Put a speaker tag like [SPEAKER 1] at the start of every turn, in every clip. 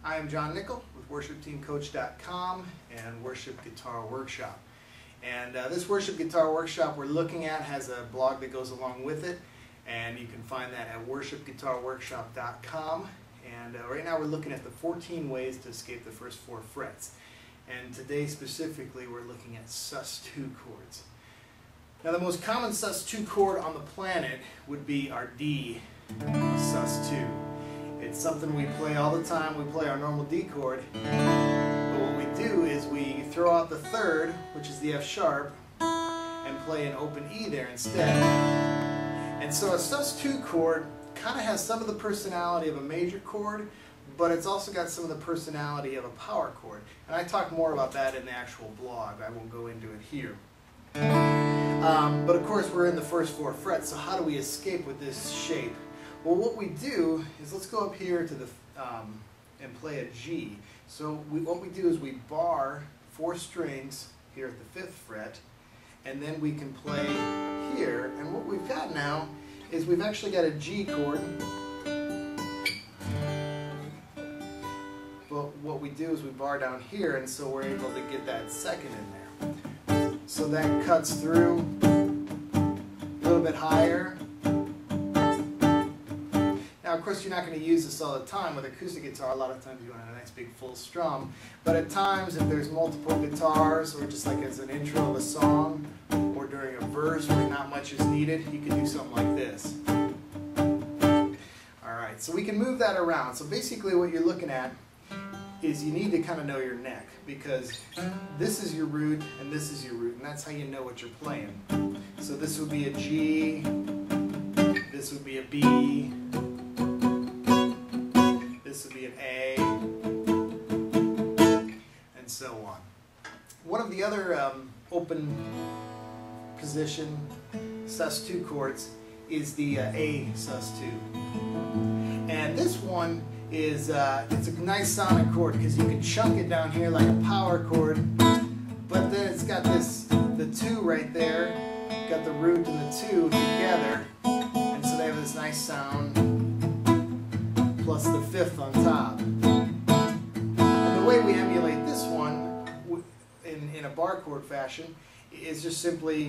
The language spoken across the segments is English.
[SPEAKER 1] I am John Nickel with WorshipTeamCoach.com and Worship Guitar Workshop. And this Worship Guitar Workshop we're looking at has a blog that goes along with it, and you can find that at WorshipGuitarWorkshop.com. And right now we're looking at the 14 ways to escape the first 4 frets. And today specifically we're looking at sus2 chords. Now the most common sus2 chord on the planet would be our D sus2. It's something we play all the time. We play our normal D chord, but what we do is we throw out the third, which is the F sharp, and play an open E there instead. And so a sus2 chord kind of has some of the personality of a major chord, but it's also got some of the personality of a power chord. And I talk more about that in the actual blog. I won't go into it here. But of course we're in the first 4 frets, so how do we escape with this shape? Well, what we do is let's go up here to the and play a G. So what we do is we bar 4 strings here at the 5th fret, and then we can play here. And what we've got now is we've actually got a G chord. But what we do is we bar down here, and so we're able to get that second in there. So that cuts through a little bit higher. Now, of course, you're not going to use this all the time. With acoustic guitar, a lot of times you want a nice big full strum. But at times, if there's multiple guitars, or just like as an intro of a song, or during a verse where not much is needed, you can do something like this. Alright, so we can move that around. So basically what you're looking at is you need to kind of know your neck, because this is your root and this is your root, and that's how you know what you're playing. So this would be a G, this would be a B, this would be an A, and so on. One of the other open position sus2 chords is the A sus2. And this one is it's a nice sonic chord because you can chunk it down here like a power chord, but then it's got the 2 right there, got the root and the 2 together, and so they have this nice sound plus the 5th on top. And the way we emulate this one in a bar chord fashion is just simply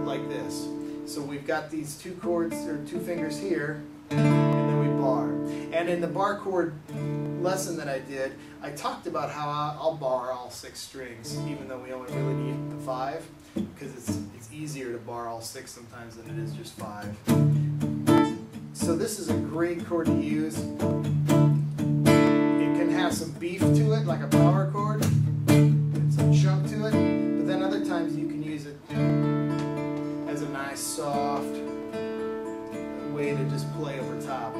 [SPEAKER 1] like this. So we've got these 2 chords, or 2 fingers here, and then we bar. And in the bar chord lesson that I did, I talked about how I'll bar all 6 strings, even though we only really need the 5, because it's easier to bar all 6 sometimes than it is just 5. So this is a great chord to use. It can have some beef to it, like a power chord, and some chunk to it, but then other times you can use it as a nice soft way to just play over top.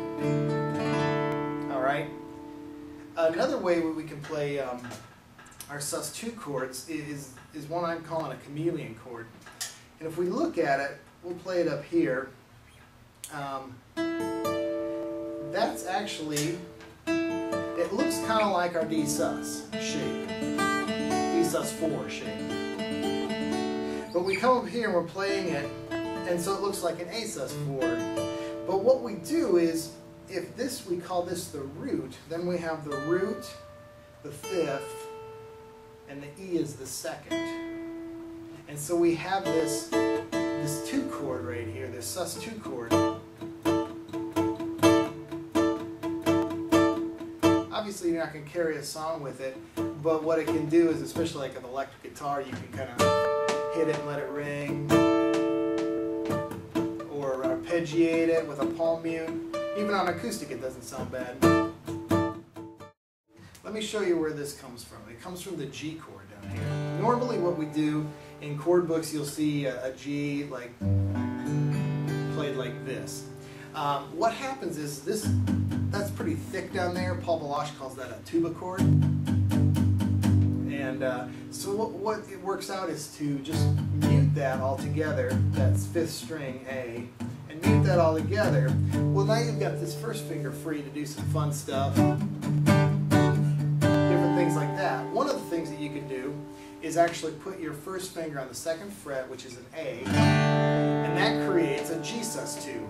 [SPEAKER 1] Alright? Another way we can play our sus2 chords is one I'm calling a chameleon chord. And if we look at it, we'll play it up here. That's actually, it looks kind of like our D sus shape, D sus4 shape. But we come up here and we're playing it, and so it looks like an A sus4. But what we do is, if this, we call this the root, then we have the root, the 5th, and the E is the 2nd. And so we have this 2 chord right here, this sus2 chord. Obviously you're not going to carry a song with it, but what it can do is, especially like an electric guitar, you can kind of hit it and let it ring, or arpeggiate it with a palm mute. Even on acoustic it doesn't sound bad. Let me show you where this comes from. It comes from the G chord down here. Normally what we do in chord books, you'll see a G like played like this. What happens is that's pretty thick down there. Paul Baloche calls that a tuba chord. And so what it works out is to just mute that all together, that's 5th string A, and mute that all together. Well, now you've got this first finger free to do some fun stuff, different things like that. One of the things that you can do is actually put your first finger on the 2nd fret, which is an A, and that creates a G sus2.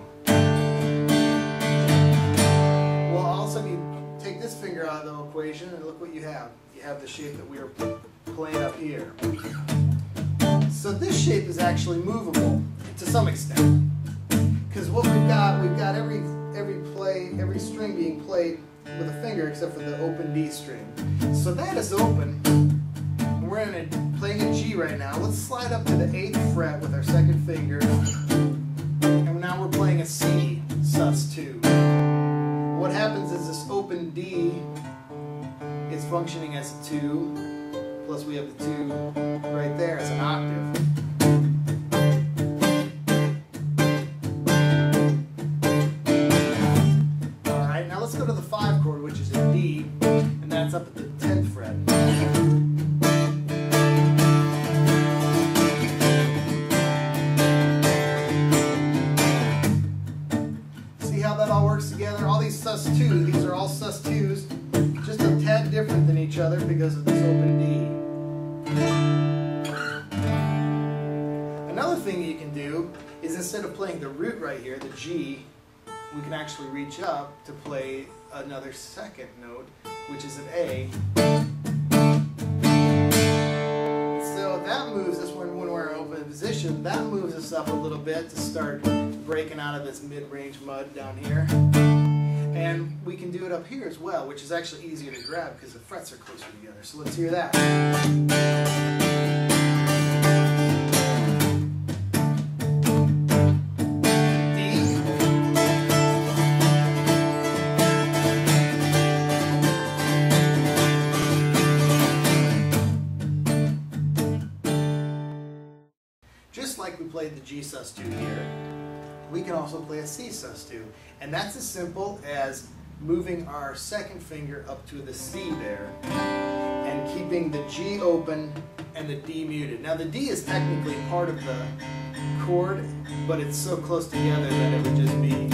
[SPEAKER 1] Well, all of a sudden you take this finger finger out of the equation, and look what you have. You have the shape that we were playing up here. So this shape is actually movable to some extent, because what we've got every string being played with a finger except for the open D string. So that is open. We're playing a G right now. Let's slide up to the 8th fret with our second finger, and now we're playing a C, sus2. What happens is this open D is functioning as a 2, plus we have the 2 right there as an octave. Alright, now let's go to the 5 chord, which is a D, and that's up at the 10th fret. See how that all works together? All these sus2, these are all sus2s, just a tad different than each other because of this open D. Another thing you can do is instead of playing the root right here, the G, we can actually reach up to play another second note, which is an A. So that moves us, when we're in open position, that moves us up a little bit to start breaking out of this mid-range mud down here. And we can do it up here as well, which is actually easier to grab because the frets are closer together. So let's hear that. Just like we played the G sus2 here, we can also play a C sus2. And that's as simple as moving our second finger up to the C there and keeping the G open and the D muted. Now the D is technically part of the chord, but it's so close together that it would just be,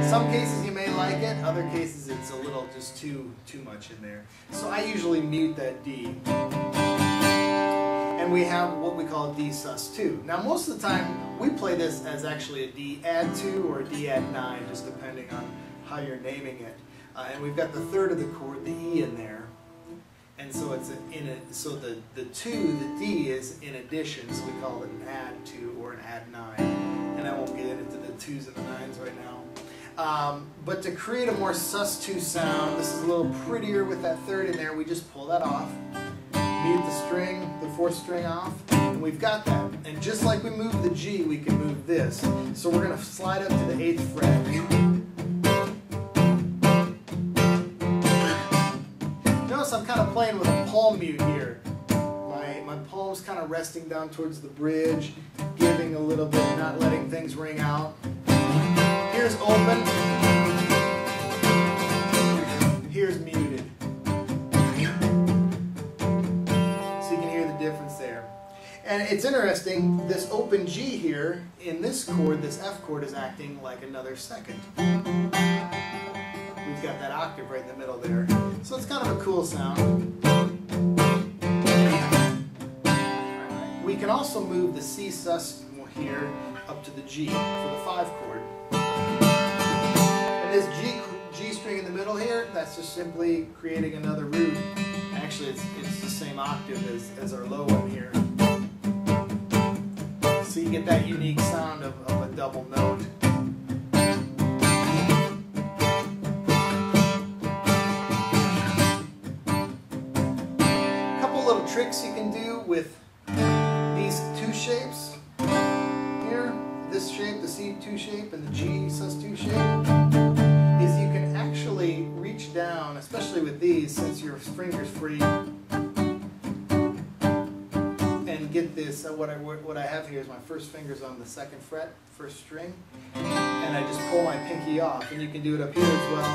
[SPEAKER 1] some cases you may like it, other cases it's a little just too much in there. So I usually mute that D. And we have what we call D sus2. Now most of the time we play this as actually a D add 2 or a D add 9, just depending on how you're naming it. And we've got the third of the chord, the E, in there. And so it's so the 2, the D, is in addition, so we call it an add 2 or an add 9. And I won't get into the 2s and the 9s right now. But to create a more sus2 sound, this is a little prettier with that third in there, we just pull that off. Mute the string, the 4th string off, and we've got that. And just like we moved the G, we can move this. So we're going to slide up to the 8th fret. Notice I'm kind of playing with a palm mute here. My palm's kind of resting down towards the bridge, giving a little bit, not letting things ring out. Here's open. Here's muted. And it's interesting, this open G here, in this chord, this F chord, is acting like another second. We've got that octave right in the middle there. So it's kind of a cool sound. We can also move the C sus here up to the G for the 5 chord. And this G string in the middle here, that's just simply creating another root. Actually, it's the same octave as our low one here. So you get that unique sound of a double note. A couple little tricks you can do with these 2 shapes here, this shape, the C2 shape, and the G sus2 shape, is you can actually reach down, especially with these, since your finger's free, and get this. What I have here is my first finger's on the 2nd fret, 1st string, and I just pull my pinky off, and you can do it up here as well.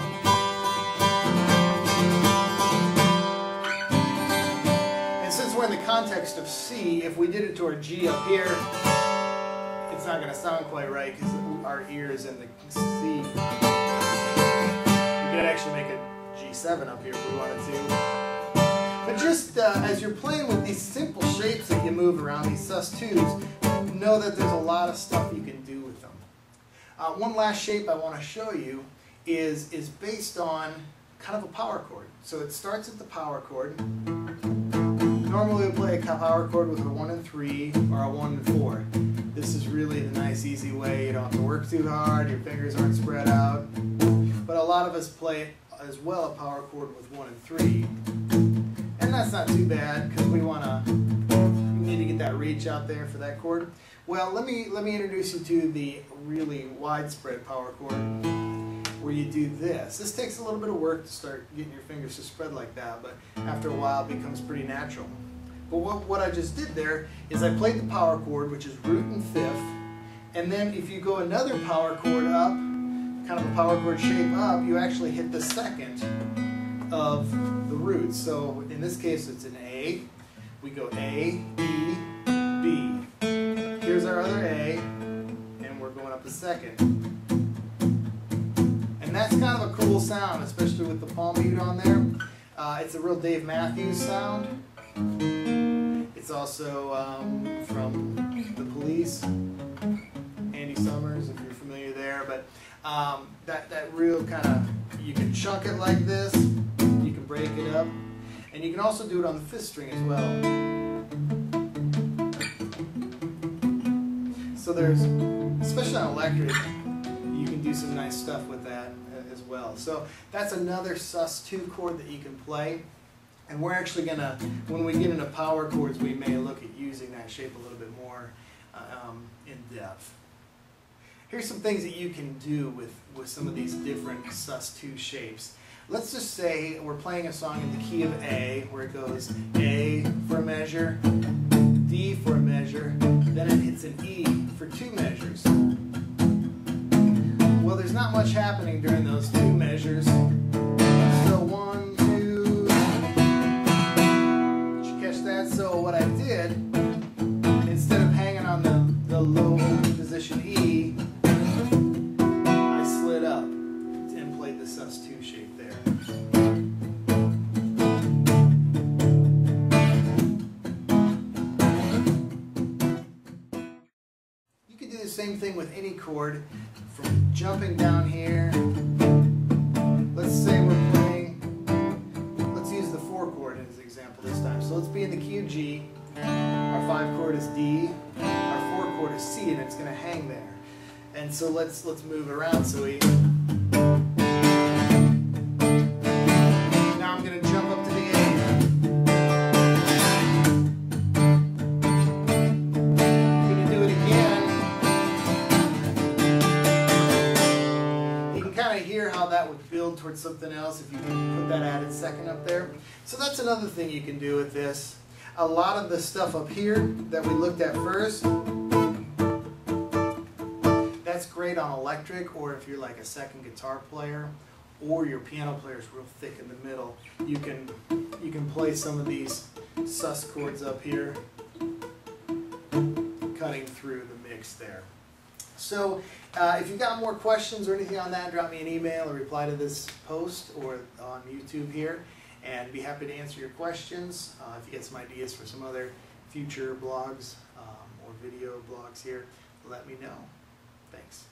[SPEAKER 1] And since we're in the context of C, if we did it to our G up here, it's not going to sound quite right because our ear is in the C. We could actually make a G7 up here if we wanted to. But just as you're playing with these simple shapes that you move around, these sus2s, know that there's a lot of stuff you can do with them. One last shape I want to show you is based on kind of a power chord. So it starts at the power chord. Normally we play a power chord with a 1 and 3 or a 1 and 4. This is really the nice easy way. You don't have to work too hard, your fingers aren't spread out. But a lot of us play as well a power chord with 1 and 3. And that's not too bad because we need to get that reach out there for that chord. Well, let me introduce you to the really widespread power chord where you do this. This takes a little bit of work to start getting your fingers to spread like that, but after a while it becomes pretty natural. But what I just did there is I played the power chord, which is root and fifth, and then if you go another power chord up, kind of a power chord shape up, you actually hit the second of the roots. So in this case it's an A. We go A, E, B. Here's our other A, and we're going up a second. And that's kind of a cool sound, especially with the palm mute on there. It's a real Dave Matthews sound. It's also from The Police, Andy Summers, if you're familiar there. But that real kind of, you can chunk it like this, you can break it up, and you can also do it on the fifth string as well. So there's, especially on electric, you can do some nice stuff with that as well. So that's another sus2 chord that you can play. And we're actually going to, when we get into power chords, we may look at using that shape a little bit more in depth. Here's some things that you can do with some of these different sus2 shapes. Let's just say we're playing a song in the key of A, where it goes A for a measure, D for a measure, then it hits an E for 2 measures. Well, there's not much happening during those 2 measures. So 1, 2, did you catch that? So what I did, instead of hanging on the low position E, I slid up and played the sus2 shape there. Same thing with any chord, from jumping down here. Let's say we're playing, let's use the 4 chord as an example this time. So let's be in the key of G, our 5 chord is D, our 4 chord is C, and it's going to hang there. And so let's move it around. So we, now I'm going to jump up to the A. Hear how that would build towards something else if you can put that added second up there. So that's another thing you can do with this. A lot of the stuff up here that we looked at first, that's great on electric, or if you're like a second guitar player, or your piano player is real thick in the middle, you can play some of these sus chords up here, cutting through the mix there. So if you've got more questions or anything on that, drop me an email or reply to this post or on YouTube here, and be happy to answer your questions. If you get some ideas for some other future blogs or video blogs here, let me know. Thanks.